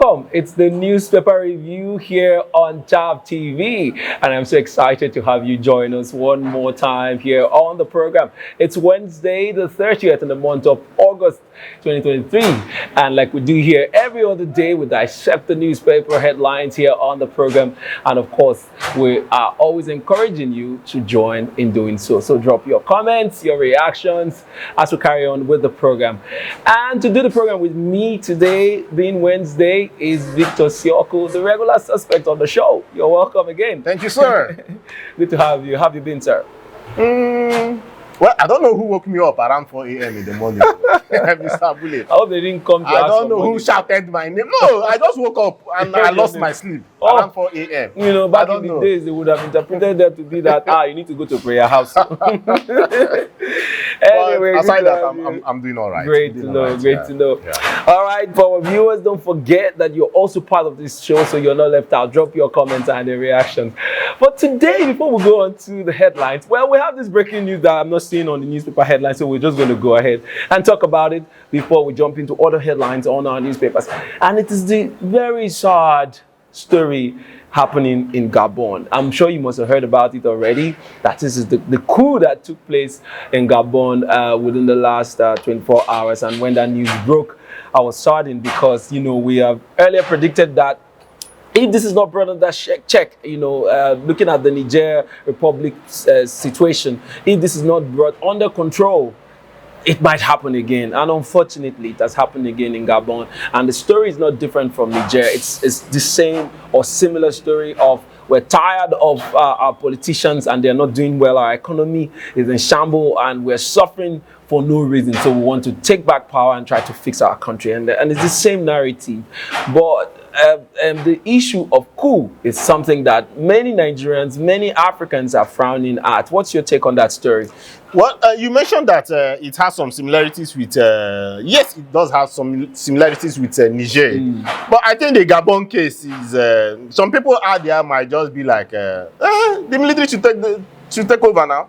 Welcome. It's the newspaper review here on Tab TV, and I'm so excited to have you join us one more time here on the program. It's Wednesday, the 30th in the month of August 2023, and like we do here every other day, we dissect the newspaper headlines here on the program, and of course, we are always encouraging you to join in doing so. So drop your comments, your reactions as we carry on with the program. And to do the program with me today, being Wednesday, is Victor Sioko, the regular suspect on the show. You're welcome again. Thank you, sir. Good to have you. How have you been, sir? Well, I don't know who woke me up around 4 a.m. in the morning. Mr. Bullet. I hope they didn't come to I ask don't for know who money. shouted my name. No, I just woke up and I lost my sleep around 4 a.m. You know, back in the days, they would have interpreted that to be that, you need to go to prayer house. Anyway, aside that, I'm doing all right. Great to know, great to know. Yeah. All right, for our viewers, don't forget that you're also part of this show, so you're not left out. Drop your comments and the reactions. But today, before we go on to the headlines, well, we have this breaking news that I'm not seeing on the newspaper headlines, so we're just going to go ahead and talk about it before we jump into other headlines on our newspapers. And it is the very sad story happening in Gabon. I'm sure you must have heard about it already. That is the coup that took place in Gabon within the last 24 hours. And when that news broke, I was saddened because, you know, we have earlier predicted that if this is not brought under check, you know, looking at the Niger Republic situation, if this is not brought under control, it might happen again. And unfortunately, it has happened again in Gabon. And the story is not different from Niger. It's the same or similar story of we're tired of our politicians and they're not doing well. Our economy is in shambles and we're suffering for no reason. So we want to take back power and try to fix our country. And it's the same narrative. But the issue of coup is something that many Nigerians, many Africans are frowning at. What's your take on that story? Well, you mentioned that it has some similarities with, yes, it does have some similarities with Niger. But I think the Gabon case is, some people out there might just be like, the military should take over now.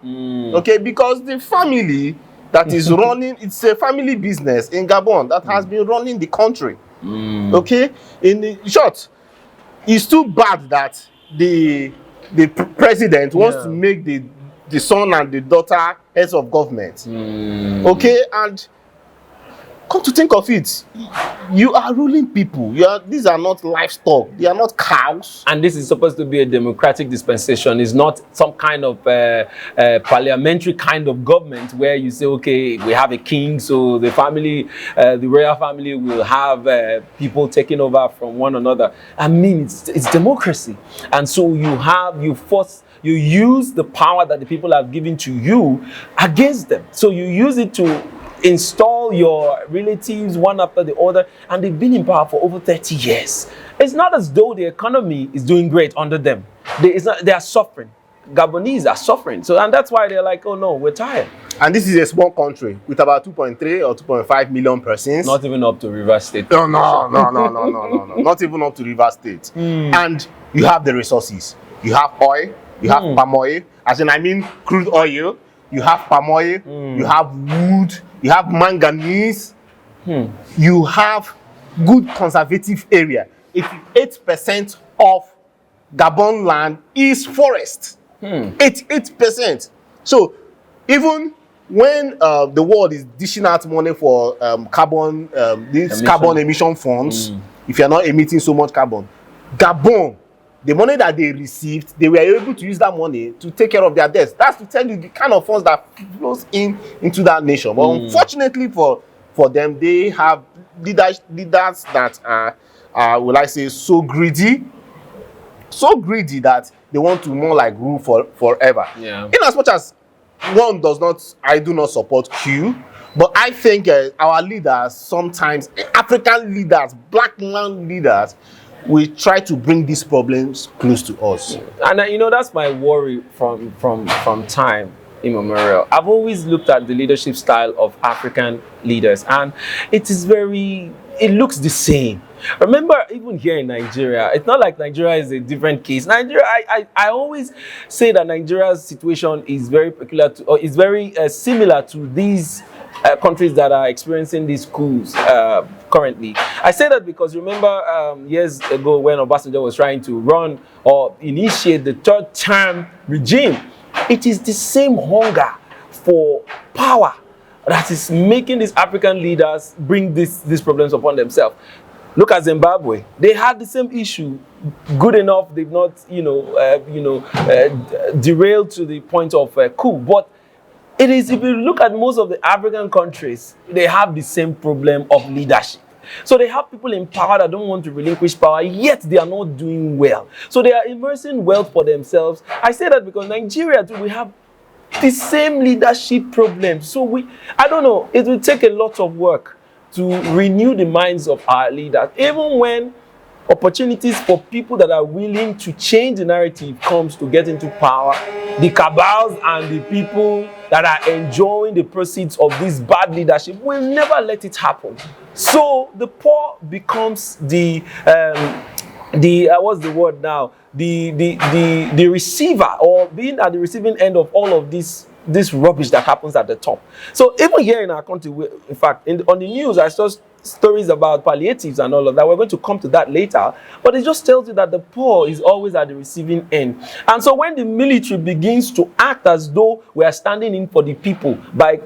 Okay, because the family that is running, it's a family business in Gabon that has been running the country. Okay, in short, it's too bad that the president wants to make the son and the daughter heads of government. Okay, and come to think of it, you are ruling people. These are not livestock. They are not cows. And this is supposed to be a democratic dispensation. It's not some kind of parliamentary kind of government where you say, okay, we have a king, so the family, the royal family will have people taking over from one another. I mean, it's democracy. And so you use the power that the people have given to you against them. So you use it to install your relatives one after the other, and they've been in power for over 30 years. It's not as though the economy is doing great under them. They are suffering. Gabonese are suffering. And that's why they're like, oh no, we're tired. And this is a small country with about 2.3 or 2.5 million persons. Not even up to Rivers State. No. Not even up to Rivers State. And you have the resources. You have oil. You have palm oil. As in, I mean crude oil. You have palm oil. You have wood. You have manganese. You have good conservative area. 88% of Gabon land is forest. 88%. So even when the world is dishing out money for carbon emission funds, if you're not emitting so much carbon, Gabon, the money that they received, they were able to use that money to take care of their debts. That's to tell you the kind of funds that flows into that nation. But unfortunately for them, they have leaders that are, will I say, so greedy that they want to more like rule forever. Yeah. In as much as I do not support Q, but I think our leaders, sometimes African leaders, black man leaders, we try to bring these problems close to us. And you know, that's my worry from time immemorial. I've always looked at the leadership style of African leaders, and it looks the same. Remember, even here in Nigeria, it's not like Nigeria is a different case. Nigeria, I always say that Nigeria's situation is very peculiar to, or is very similar to these countries that are experiencing these coups currently. I say that because remember years ago when Obasanjo was trying to run or initiate the third term regime, it is the same hunger for power that is making these African leaders bring these problems upon themselves. Look at Zimbabwe. They had the same issue. Good enough, they've not, derailed to the point of coup. But it is, if you look at most of the African countries, they have the same problem of leadership. So they have people in power that don't want to relinquish power, yet they are not doing well. So they are immersing wealth for themselves. I say that because Nigeria too, we have the same leadership problem. So I don't know, it will take a lot of work to renew the minds of our leaders, even when opportunities for people that are willing to change the narrative comes to get into power. The cabals and the people that are enjoying the proceeds of this bad leadership will never let it happen. So the poor becomes the what's the word now? The receiver, or being at the receiving end of all of this rubbish that happens at the top. So even here in our country, in fact, on the news, I saw stories about palliatives and all of that. We're going to come to that later. But it just tells you that the poor is always at the receiving end. And so when the military begins to act as though we are standing in for the people by,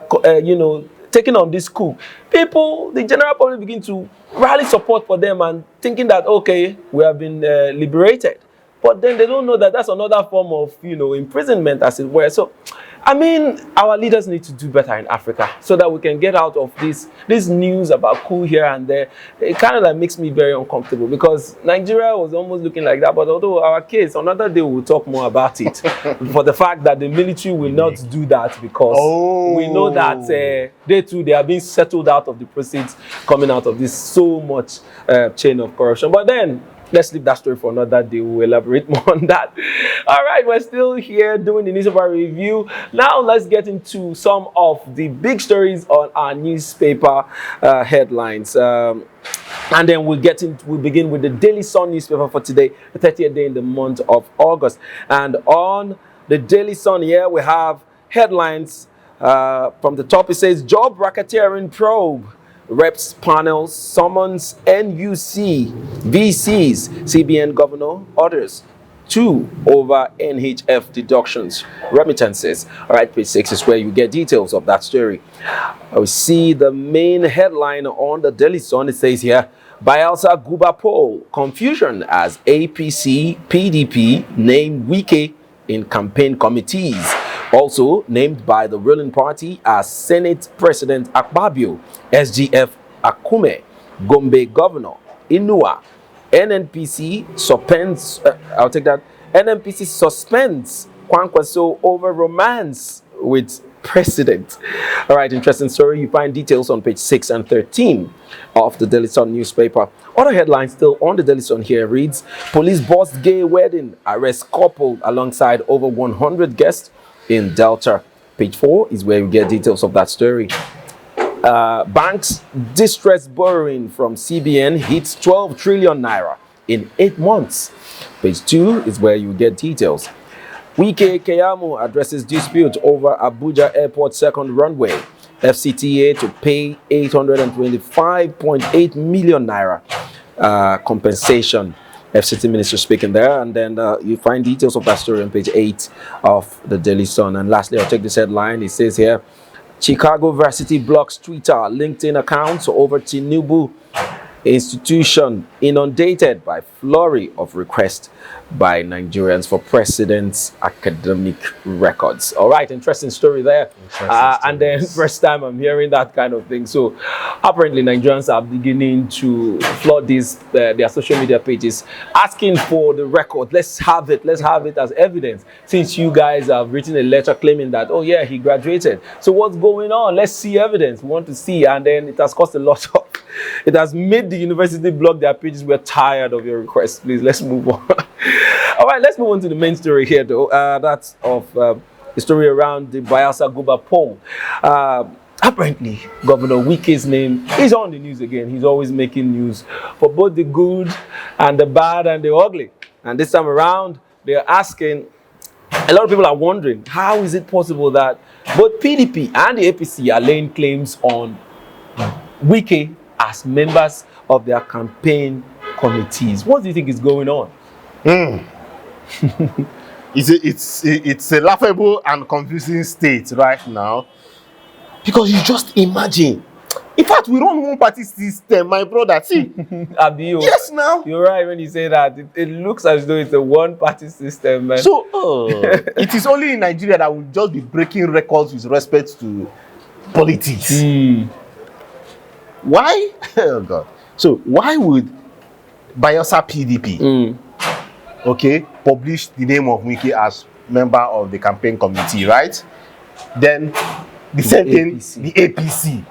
taking on this coup, the general public begin to rally support for them and thinking that, okay, we have been liberated. But then they don't know that that's another form of, imprisonment, as it were. So, I mean, our leaders need to do better in Africa so that we can get out of this news about coup here and there. It kind of makes me very uncomfortable because Nigeria was almost looking like that. But although our case, another day we'll talk more about it for the fact that the military will not do that because we know that they are being settled out of the proceeds coming out of this so much chain of corruption. But then, let's leave that story for another day. We'll elaborate more on that. All right, we're still here doing the newspaper review. Now let's get into some of the big stories on our newspaper headlines. And then we'll begin with the Daily Sun newspaper for today, the 30th day in the month of August. And on the Daily Sun here, we have headlines from the top. It says, Job Racketeering Probe. Reps panel summons NUC, VCs, CBN governor, orders 2 over NHF deductions, remittances. All right, page 6 is where you get details of that story. We see the main headline on the Daily Sun. It says here, Bayelsa Guba poll, confusion as APC, PDP name Wike in campaign committees. Also named by the ruling party as Senate President Akpabio, SGF Akume, Gombe Governor, Inua, NNPC suspends, NNPC suspends Kwankwaso over romance with president. All right, interesting story. You find details on page 6 and 13 of the Daily Sun newspaper. Other headlines still on the Daily Sun here reads, police boss gay wedding, arrest couple alongside over 100 guests in Delta. Page 4 is where you get details of that story. Banks distress borrowing from CBN hits 12 trillion naira in 8 months. Page 2 is where you get details. Wike Keyamo addresses dispute over Abuja Airport second runway. FCTA to pay 825.8 million naira compensation. FCT minister speaking there, and then you find details of that story on page 8 of the Daily Sun. And lastly, I'll take this headline. It says here, Chicago Varsity blocks Twitter, LinkedIn accounts over Tinubu institution inundated by flurry of requests by Nigerians for president's academic records. All right, interesting story there. And then first time I'm hearing that kind of thing. So apparently Nigerians are beginning to flood their social media pages, asking for the record. Let's have it as evidence. Since you guys have written a letter claiming that, oh yeah, he graduated. So what's going on? Let's see evidence. We want to see. And then it has cost a lot of, it has made the university block their pages. We're tired of your requests. Please, let's move on. All right, let's move on to the main story here, though. That's of the story around the Bayelsa Guba poll. Apparently, Governor Wike's name is on the news again. He's always making news for both the good and the bad and the ugly. And this time around, they're asking a lot of people are wondering, how is it possible that both PDP and the APC are laying claims on Wike as members of their campaign committees? What do you think is going on? It's a laughable and confusing state right now, because you just imagine. In fact, we run one party system, my brother. See, Abio, yes, now you're right when you say that. It looks as though it's a one-party system, man. So it is only in Nigeria that will just be breaking records with respect to politics. Why? Oh God. So why would Bayelsa PDP, okay, publish the name of Wike as member of the campaign committee, right? Then the same thing, the APC.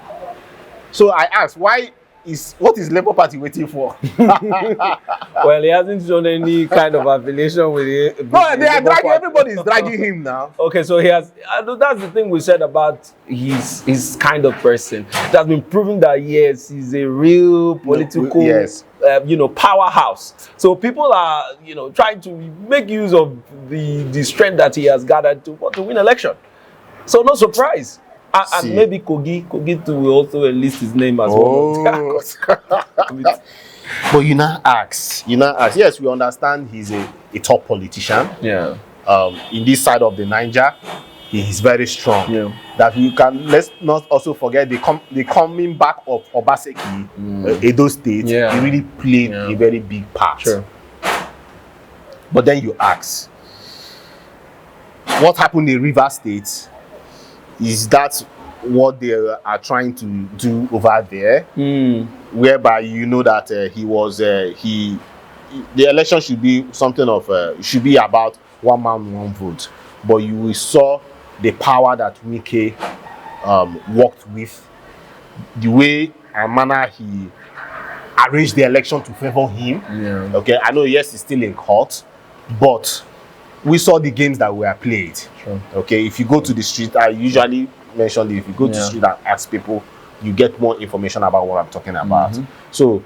So I asked, what is Labour Party waiting for? Well, he hasn't shown any kind of affiliation with it. No, they are dragging. Everybody is dragging him now. Okay, so he has. That's the thing we said about his kind of person. That's been proven that yes, he's a real political, yes, powerhouse. So people are, trying to make use of the strength that he has gathered to win election. So no surprise. And maybe Kogi too will also enlist his name as well. But you now ask, yes, we understand he's a top politician. Yeah. In this side of the Niger, he is very strong. Yeah. That let's not also forget the coming back of Obaseki, Edo State. Yeah. He really played a very big part. Sure. But then you ask, what happened in Rivers State? Is that what they are trying to do over there? Whereby that the election should be something of should be about one man, one vote. But you saw the power that Wike worked with, the way and manner he arranged the election to favor him. Yeah. Okay, I know yes, he's still in court, but we saw the games that were played. Sure. Okay, if you go to the street, I usually mention it. If you go to the street and ask people, you get more information about what I'm talking about. So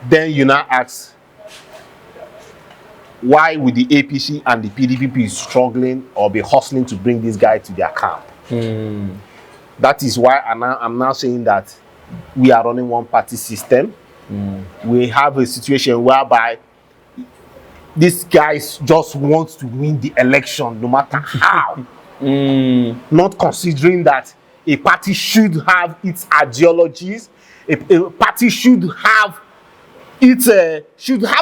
then you now ask, why would the APC and the PDP be struggling or be hustling to bring this guy to their camp? That is why I'm now saying that we are running one party system. We have a situation whereby this guy just wants to win the election no matter how. Not considering that a party should have its ideologies, a party should have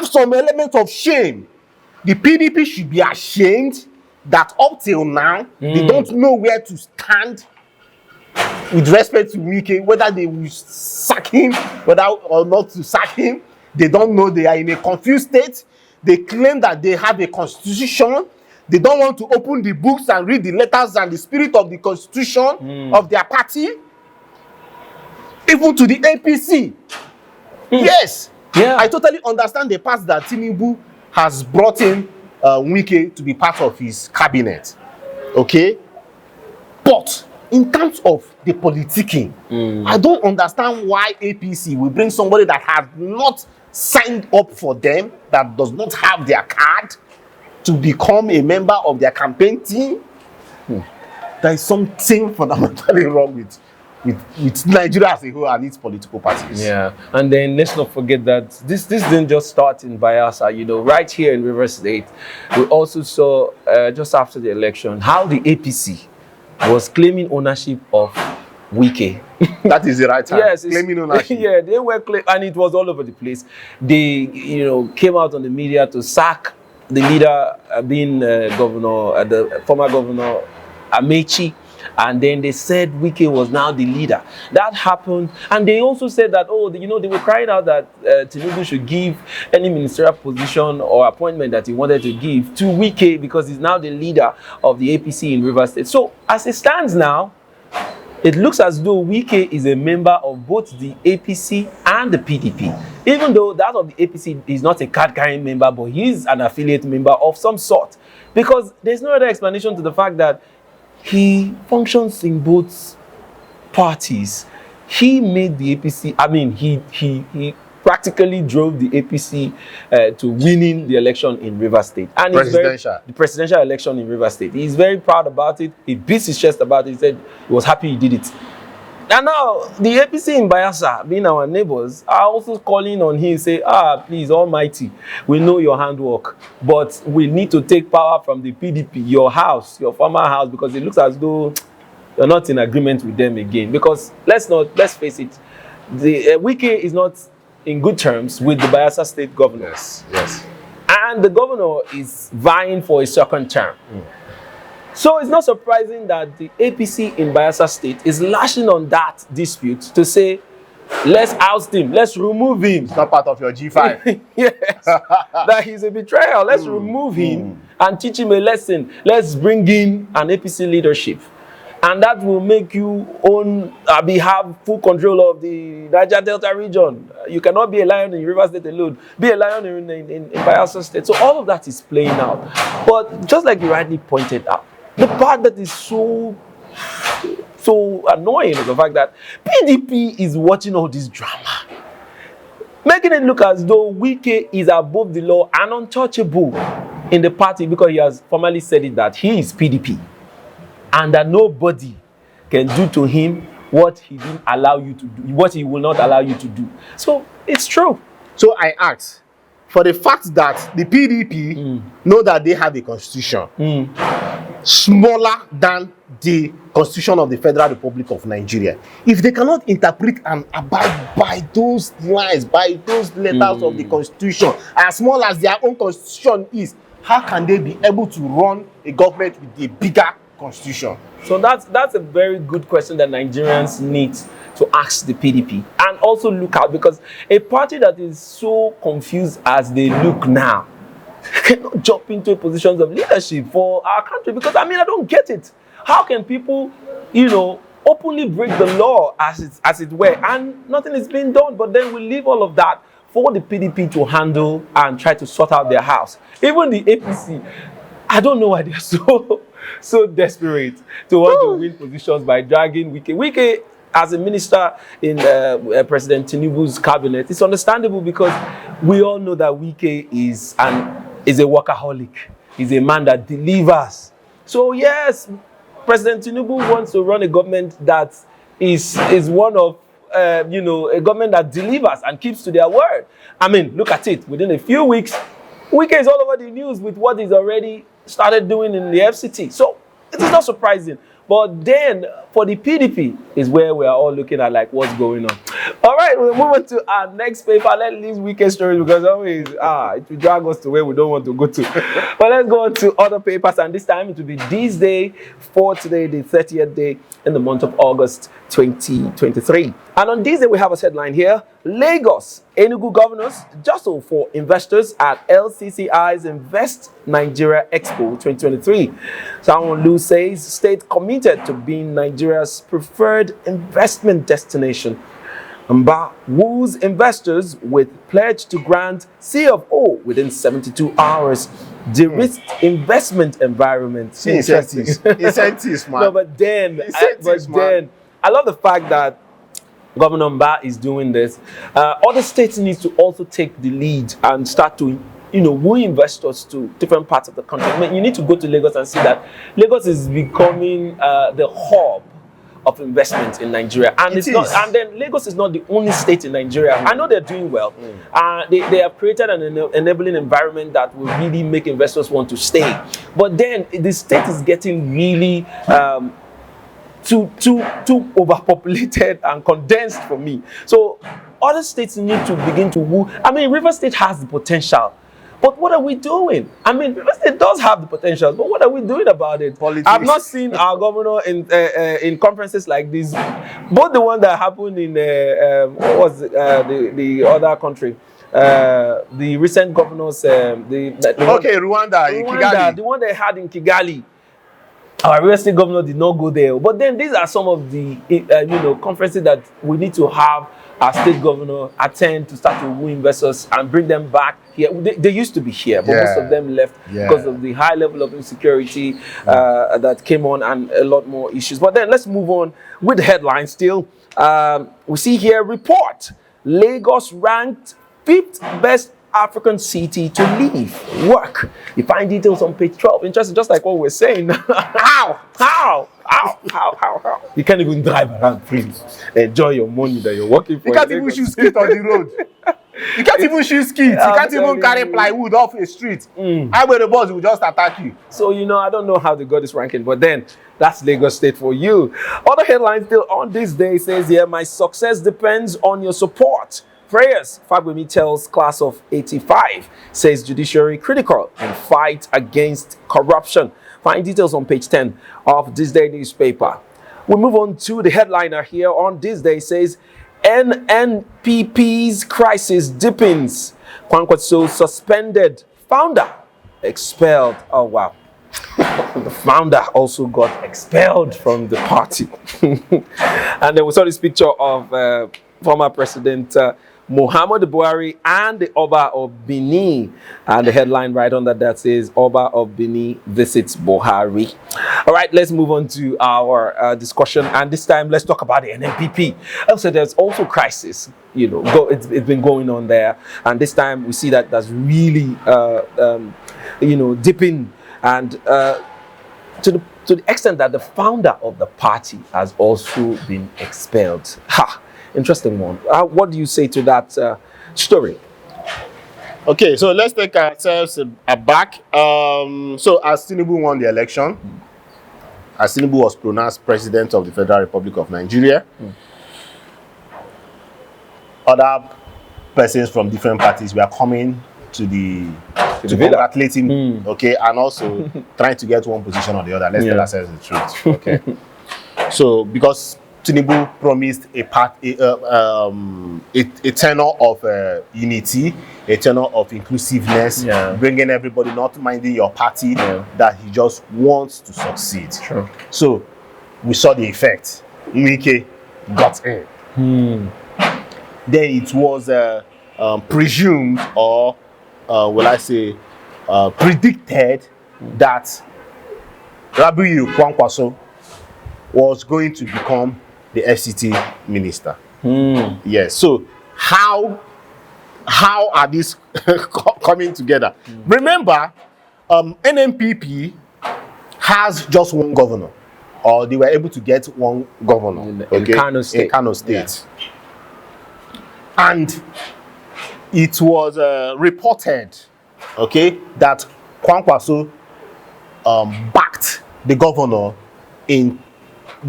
some element of shame. The PDP should be ashamed that up till now they don't know where to stand with respect to Wike, whether they will sack him, whether or not to sack him. They don't know. They are in a confused state. They claim that they have a constitution. They don't want to open the books and read the letters and the spirit of the constitution of their party. Even to the APC. Yes. Yeah. I totally understand the part that Tinubu has brought in Wike to be part of his cabinet. Okay? But in terms of the politicking, I don't understand why APC will bring somebody that has not signed up for them, that does not have their card, to become a member of their campaign team. There is something fundamentally wrong with Nigeria as a whole and its political parties. Yeah, and then let's not forget that this didn't just start in Bayelsa. Right here in Rivers State, we also saw just after the election how the APC was claiming ownership of Wike. That is the right time. Yes, claiming ownership. Yeah, they were and it was all over the place. They, came out on the media to sack the leader, being governor, the former governor Amechi, and then they said Wike was now the leader. That happened, and they also said that they were crying out that Tinubu should give any ministerial position or appointment that he wanted to give to Wike because he's now the leader of the APC in Rivers State. So as it stands now, it looks as though Wike is a member of both the APC and the PDP. Even though that of the APC is not a card-carrying member, but he's an affiliate member of some sort. Because there's no other explanation to the fact that he functions in both parties. He made the APC, practically drove the APC to winning the election in Rivers State. And the presidential election in Rivers State. He's very proud about it. He beats his chest about it. He said he was happy he did it. And now, the APC in Bayelsa, being our neighbors, are also calling on him, say, please, Almighty, we know your handwork, but we need to take power from the PDP, your house, your former house, because it looks as though you're not in agreement with them again. Because let's face it, the Wike is not in good terms with the Bayelsa State governor. Yes. And the governor is vying for a second term. So it's not surprising that the APC in Bayelsa State is lashing on that dispute to say, let's oust him, let's remove him. It's not part of your G5. Yes, that he's a betrayal. Let's remove him and teach him a lesson. Let's bring in an APC leadership. And that will make you have full control of the Niger Delta region. You cannot be a lion in Rivers State alone. Be a lion in Bayelsa State. So all of that is playing out. But just like you rightly pointed out, the part that is so annoying is the fact that PDP is watching all this drama, making it look as though Wike is above the law and untouchable in the party because he has formally said it that he is PDP and that nobody can do to him what he didn't allow you to do, what he will not allow you to do. So it's true. So I asked, for the fact that the PDP know that they have a constitution smaller than the constitution of the Federal Republic of Nigeria, if they cannot interpret and abide by those lines, by those letters of the constitution, as small as their own constitution is, how can they be able to run a government with a bigger constitution? So that's a very good question that Nigerians need to ask the PDP and also look out, because a party that is so confused as they look now cannot jump into positions of leadership for our country. Because I don't get it. How can people, openly break the law as it were, and nothing is being done? But then we leave all of that for the PDP to handle and try to sort out their house. Even the APC, I don't know why they're so desperate to want to win positions by dragging Wike. Wike, as a minister in President Tinubu's cabinet, it's understandable because we all know that Wike is a workaholic. He's a man that delivers. So yes, President Tinubu wants to run a government that is one of a government that delivers and keeps to their word. Look at it. Within a few weeks, Wike is all over the news with what he's already started doing in the FCT. So it is not surprising. But then for the PDP is where we are all looking at like what's going on. All right, we'll move on to our next paper. Let's leave Wike stories because always it will drag us to where we don't want to go to. But let's go on to other papers, and this time it will be this day for today, the 30th day in the month of August 2023. And on this day we have a headline here: Lagos, Enugu governors jostle for investors at LCCI's Invest Nigeria Expo 2023. Sanwo-Olu says state committed to being Nigeria's preferred investment destination. Mba woos investors with pledge to grant CFO within 72 hours. De-risked investment environment. Incentives, man. No, but then I love the fact that Governor Mba is doing this. Other states need to also take the lead and start to woo investors to different parts of the country. You need to go to Lagos and see that Lagos is becoming the hub of investment in Nigeria, and and then Lagos is not the only state in Nigeria. I know they're doing well. They have created an enabling environment that will really make investors want to stay. But then the state is getting really too overpopulated and condensed for me. So other states need to begin to woo. River State has the potential. But what are we doing? River State does have the potential, but what are we doing about it? Politics. I've not seen our governor in conferences like this. Both the one that happened in the other country, the recent governors, Rwanda, in Kigali. The one they had in Kigali. Our River State governor did not go there. But then these are some of the conferences that we need to have our state governor attend to start to woo investors and bring them back here. They used to be here, but most of them left because of the high level of insecurity that came on and a lot more issues. But then let's move on with the headline still. We see here, report Lagos ranked 5th best African city to live, work. You find details on page 12. Interesting, just like what we're saying. How? You can't even drive around freely. Enjoy your money that you're working for. You can't even shoot skit on the road. You can't even shoot skits. You can't even carry plywood off a street. Highway the boss will just attack you. So, I don't know how they got this ranking, but then that's Lagos State for you. Other headlines still on this day says here, my success depends on your support. Prayers, Fagbemi tells class of 85, says judiciary critical in fight against corruption. Find details on page 10 of this day newspaper. We move on to the headliner here on this day says, NNPP's crisis deepens. Kwankwaso suspended. Founder expelled. Oh, wow. The founder also got expelled from the party. And then we saw this picture of former President Muhammadu Buhari and the Oba of Benin. And the headline right under that says, Oba of Benin visits Buhari. All right, let's move on to our discussion. And this time, let's talk about the NNPP. Also, there's also crisis. It's been going on there. And this time, we see that that's really, dipping. And to the extent that the founder of the party has also been expelled. Interesting one. What do you say to that story? Okay, so let's take ourselves aback. So as Tinubu won the election, as Tinubu was pronounced president of the Federal Republic of Nigeria, other persons from different parties were coming to congratulate him, okay, and also trying to get one position or the other. Let's tell ourselves the truth, okay. So because Tinubu promised a tenor of unity, a tenor of inclusiveness, bringing everybody, not minding your party, that he just wants to succeed. Sure. So we saw the effect. Mike got in. Then it was presumed, or will I say, predicted that Rabiu Kwankwaso was going to become the FCT minister. Yes. So how are these coming together? Remember, NNPP has just one governor, or they were able to get one governor in Kano State. In Kano State. And it was reported, okay, that Kwankwaso backed the governor in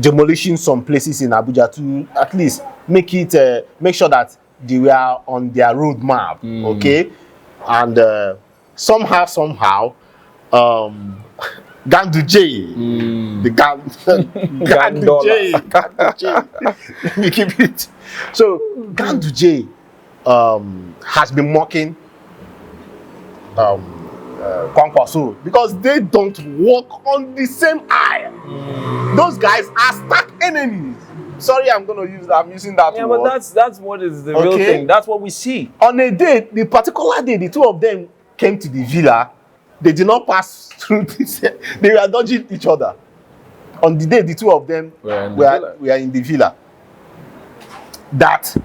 demolishing some places in Abuja to at least make sure that they were on their roadmap, okay, and somehow, Ganduje, the Ganduje, let me keep it. So Ganduje has been mocking Kwankwaso because they don't walk on the same aisle. Those guys are stark enemies. Sorry, I'm using that word. But that's what is the real thing. That's what we see. On a day, the particular day, the two of them came to the villa. They did not pass through this. They were dodging each other. On the day, the two of them were in the villa. That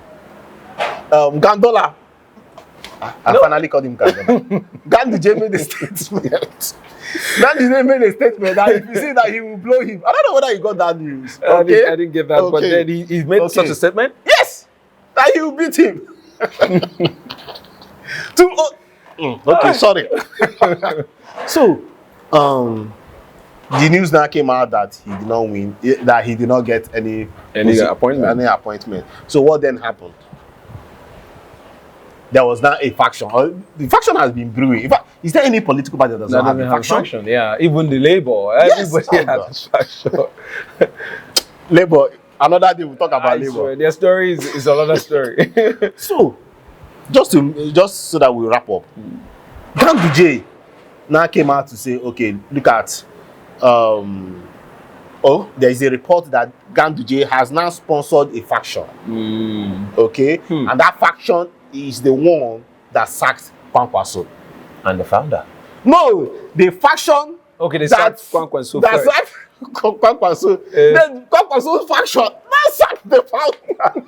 Gandola, I finally called him Gandola. Ganduje made a statement. Ganduje made a statement that if you see that he will blow him. I don't know whether you got that news. Okay? I didn't get that, but then he made such a statement? Yes! That he will beat him. Okay, sorry. So, the news now came out that he did not win, that he did not get any appointment. So what then happened? There was now a faction. The faction has been brewing. In fact, is there any political party that does not have a faction? Yeah, even the Labour. Everybody has a faction. Labour. Another day we'll talk about Labour. Their story is another story. So, just so that we wrap up, Ganduje now came out to say, okay, look at, there is a report that Ganduje has now sponsored a faction. Okay, and that faction is the one that sacked Kwankwaso. And the founder? No, the faction. Okay, they sacked Kwankwaso. That sacked Kwankwaso. Then Kwankwaso's faction now sacked the founder.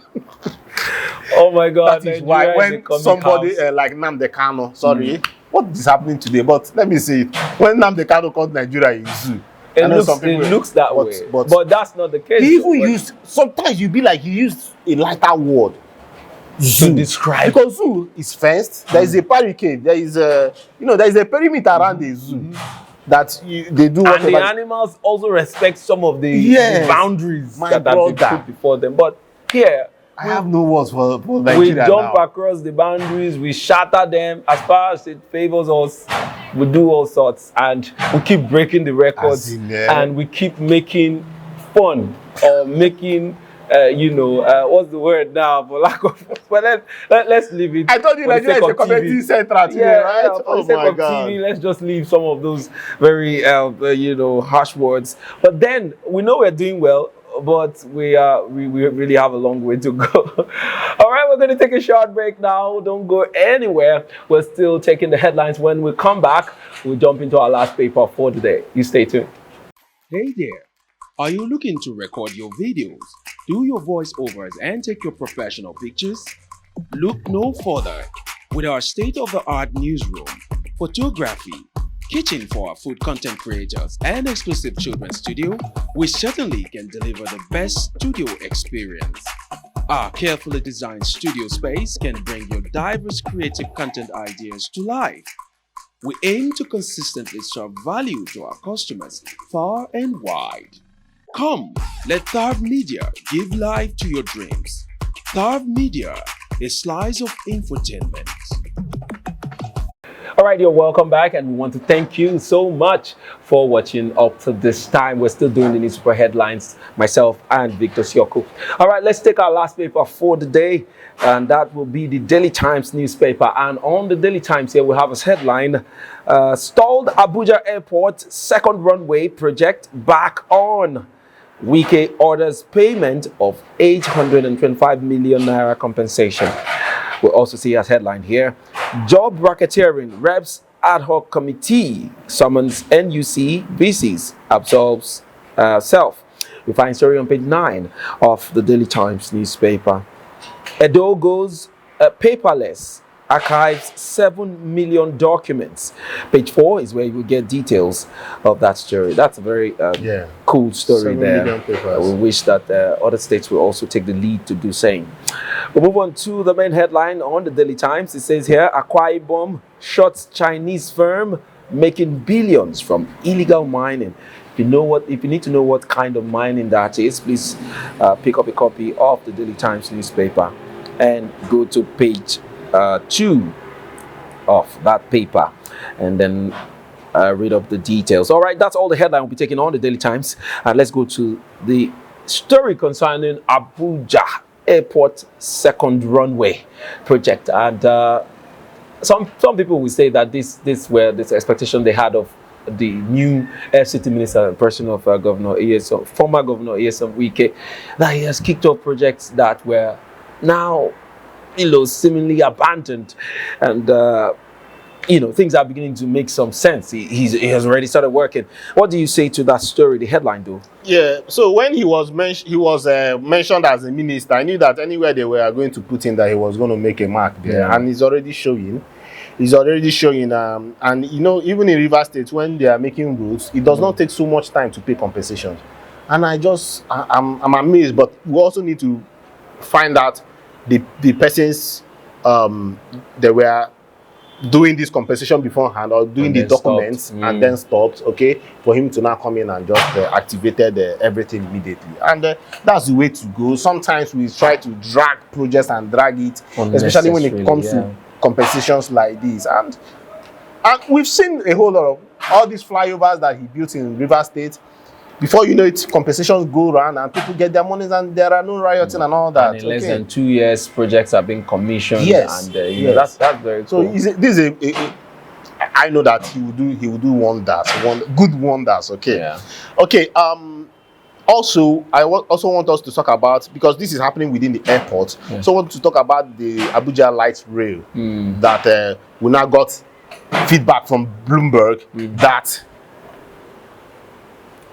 Oh my God! That is why Nigeria is a when comic somebody house. like Nnamdi Kanu, sorry, what is happening today? But let me say it. When Nnamdi Kanu called Nigeria a zoo, I know some people, It looks that way, but that's not the case. he even used, sometimes you be like, he used a lighter word. Zoo. To describe, Because zoo is fenced, there is a barricade, there is a, there is a perimeter around the zoo that they do whatever. And the animals also respect some of the boundaries that have been put before them. But here, I have no words for Nigeria. We jump across the boundaries, we shatter them. As far as it favors us, we do all sorts, and we keep breaking the records, and we keep making fun or making. What's the word now? For lack of, but let's leave it. I told you Nigeria is a community central today, right? Yeah, for the sake of TV, let's just leave some of those very, harsh words. But then we know we're doing well, but we really have a long way to go. All right, we're going to take a short break now. Don't go anywhere. We're still taking the headlines. When we come back, we'll jump into our last paper for the day. You stay tuned. Hey there. Are you looking to record your videos, do your voiceovers, and take your professional pictures? Look no further. With our state-of-the-art newsroom, photography, kitchen for our food content creators, and exclusive children's studio, we certainly can deliver the best studio experience. Our carefully designed studio space can bring your diverse creative content ideas to life. We aim to consistently serve value to our customers far and wide. Come, let Tharv Media give life to your dreams. Tharv Media, a slice of infotainment. All right, you're welcome back, and we want to thank you so much for watching up to this time. We're still doing the newspaper headlines, myself and Victor Sioku. All right, let's take our last paper for the day, and that will be the Daily Times newspaper. And on the Daily Times here, we have as headline, stalled Abuja Airport second runway project back on. Wike orders payment of 825 million naira compensation. We'll also see as headline here, job racketeering, reps ad hoc committee summons NUC VCs, absolves self. We find story on page 9 of the Daily Times newspaper. Edo goes paperless, archives 7 million documents. Page 4 is where you will get details of that story. That's a very cool story there. We wish that other states will also take the lead to do same. We'll move on to the main headline on the Daily Times. It says here, Akwa Ibom shuts Chinese firm making billions from illegal mining. If you need to know what kind of mining that is, please pick up a copy of the Daily Times newspaper and go to page 2 of that paper, and then read up the details. All right, that's all the headline we'll be taking on the Daily Times. And let's go to the story concerning Abuja Airport second runway project. And some people will say that this expectation they had of the new FCT minister and person of former Governor ESM Wike, that he has kicked off projects that were now seemingly abandoned, and things are beginning to make some sense. He has already started working. What do you say to that story, the headline though? Yeah, so when he was mentioned as a minister, I knew that anywhere they were going to put in that he was going to make a mark there, and he's already showing. And even in Rivers State, when they are making roads, it does not take so much time to pay compensations. And I'm amazed, but we also need to find out the persons they were doing this compensation beforehand or doing the documents and then stopped, okay, for him to now come in and just activated everything immediately. And that's the way to go. Sometimes we try to drag projects and drag it, especially when it comes to compensations like this. And we've seen a whole lot of all these flyovers that he built in Rivers State. Before you know it, compensations go around and people get their monies and there are no rioting and all that. And in less than 2 years, projects are being commissioned. Yes. And that's very cool. So I know that he will do wonders, good wonders. Okay. Yeah. Okay. Also, I also want us to talk about, because this is happening within the airport. Yeah. So I want to talk about the Abuja Light Rail that we now got feedback from Bloomberg that,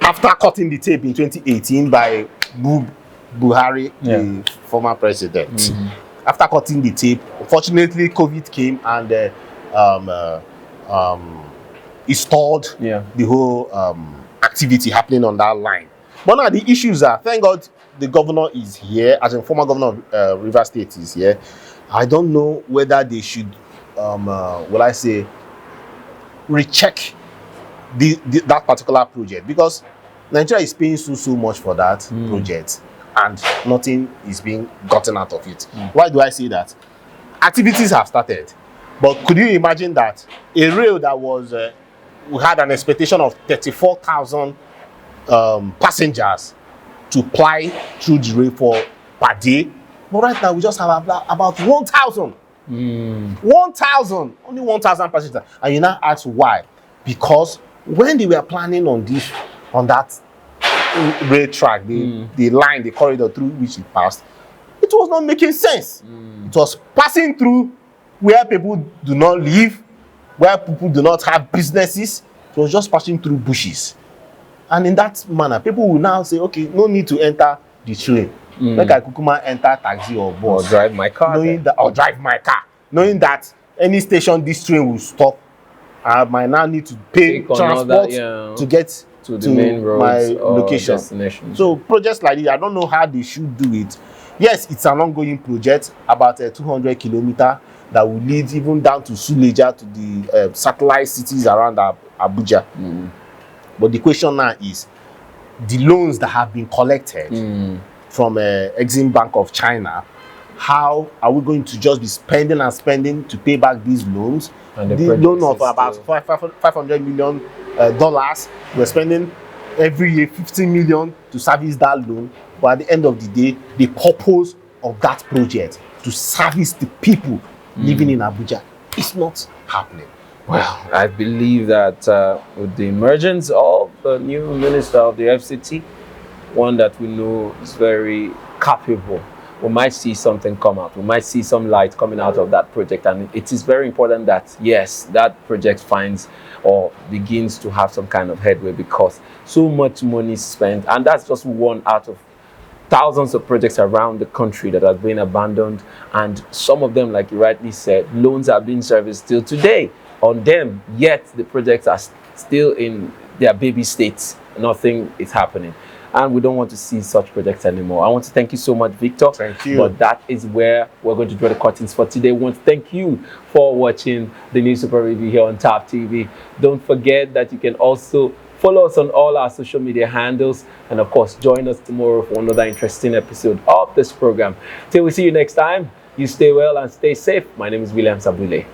after cutting the tape in 2018 by Buhari, the former president, after cutting the tape, unfortunately, COVID came and it stalled the whole activity happening on that line. But now the issues are, thank God the governor is here, as in former governor of Rivers State is here. I don't know whether they should, will I say, recheck that particular project, because Nigeria is paying so much for that project and nothing is being gotten out of it. Why do I say that? Activities have started, but could you imagine that a rail that was we had an expectation of 34,000 passengers to ply through the rail for per day, but right now we just have about 1,000. 1,000, only 1,000 passengers. And you now ask why? Because when they were planning on that rail track, the line, the corridor through which it passed, it was not making sense. It was passing through where people do not live, where people do not have businesses. It was just passing through bushes. And in that manner, people will now say, okay, no need to enter the train. Like I could enter taxi or bus. Or drive my car. Or drive my car. Knowing that any station this train will stop, I might now need to pay transport to get to the main roads, my location. Destination. So projects like this, I don't know how they should do it. Yes, it's an ongoing project, about 200 kilometers that will lead even down to Suleja, to the satellite cities around Abuja. But the question now is, the loans that have been collected from Exim Bank of China, how are we going to just be spending and spending to pay back these loans? And the loan of about $500 million, we're spending every year 15 million to service that loan. But at the end of the day, the purpose of that project to service the people living in Abuja is not happening. Well, I believe that with the emergence of the new minister of the FCT, one that we know is very capable, we might see something come out. We might see some light coming out of that project. And it is very important that, yes, that project finds or begins to have some kind of headway, because so much money is spent. And that's just one out of thousands of projects around the country that have been abandoned. And some of them, like you rightly said, loans are being serviced till today on them, yet the projects are still in their baby states. Nothing is happening. And we don't want to see such projects anymore. I want to thank you so much, Victor. Thank you. But that is where we're going to draw the curtains for today. We want to thank you for watching the News Super Review here on Top TV. Don't forget that you can also follow us on all our social media handles. And of course, join us tomorrow for another interesting episode of this program. Till we see you next time, you stay well and stay safe. My name is William Sabule.